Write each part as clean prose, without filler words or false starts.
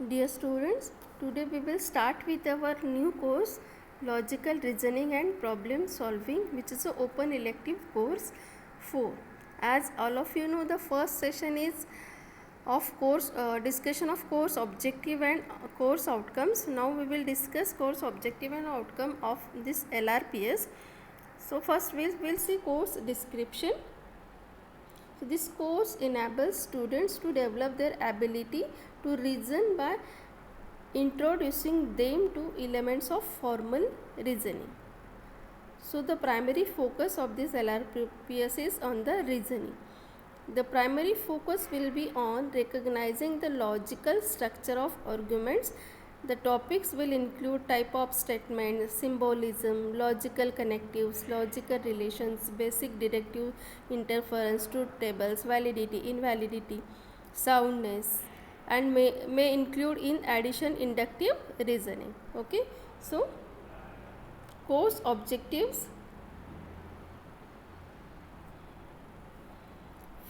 Dear students, today we will start with our new course Logical Reasoning and Problem Solving, which is an open elective course 4. As all of you know, the first session is of course discussion of course objective and course outcomes. Now we will discuss course objective and outcome of this LRPS. So first we will see course description. So this course enables students to develop their ability to reason by introducing them to elements of formal reasoning. So the primary focus of this LRPS is on the reasoning. The primary focus will be on recognizing the logical structure of arguments. The topics will include type of statement, symbolism, logical connectives, logical relations, basic deductive inference, truth tables, validity, invalidity, soundness, and may include in addition inductive reasoning. Okay, so course objectives.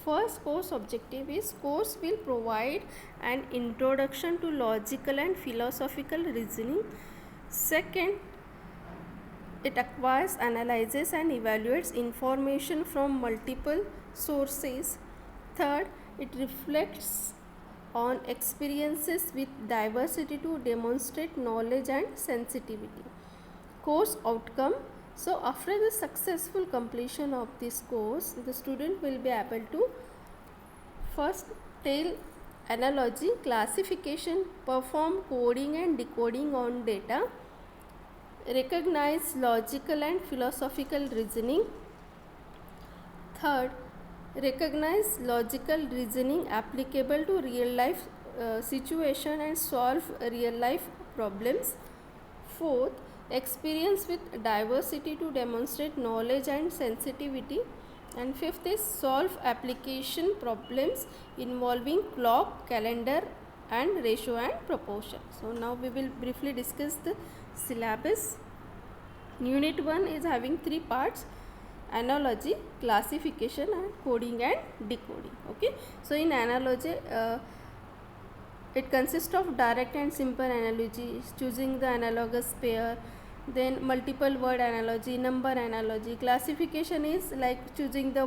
First course objective is course will provide an introduction to logical and philosophical reasoning. Second, it acquires, analyzes and evaluates information from multiple sources. Third, it reflects on experiences with diversity to demonstrate knowledge and sensitivity. Course outcome. So after the successful completion of this course, the student will be able to first tell analogy, classification, perform coding and decoding on data, recognize logical and philosophical reasoning. Third, recognize logical reasoning applicable to real life situation and solve real life problems. Fourth, experience with diversity to demonstrate knowledge and sensitivity. And fifth is solve application problems involving clock, calendar and ratio and proportion. So now we will briefly discuss the syllabus. Unit 1 is having 3 parts: analogy, classification and coding and decoding. Okay, so in analogy it consists of direct and simple analogy, choosing the analogous pair, then multiple word analogy, number analogy. Classification is like choosing the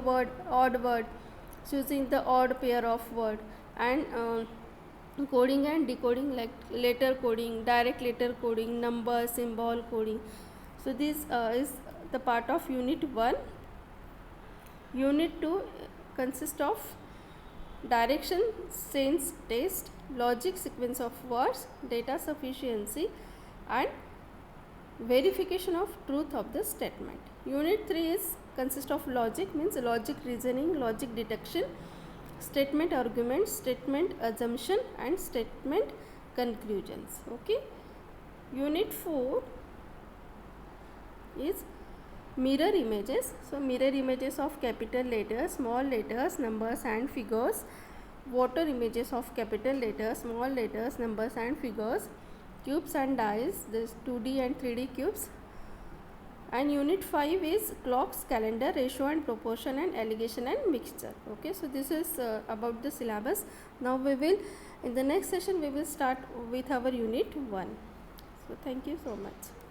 odd word, choosing the odd pair of word, and coding and decoding like letter coding, direct letter coding, number, symbol coding. So this is the part of unit 1. Unit 2 consists of direction sense test, logic sequence of words, data sufficiency and verification of truth of the statement. Unit 3 is consist of logic, means logic reasoning, logic deduction, statement argument, statement assumption and statement conclusions. Okay. Unit 4 is mirror images. So mirror images of capital letters, small letters, numbers and figures. Water images of capital letters, small letters, numbers and figures. Cubes and dice, this 2D and 3D cubes. And unit 5 is clocks, calendar, ratio and proportion and allegation and mixture. Okay, so this is about the syllabus. Now we will, in the next session we will start with our unit 1. So thank you so much.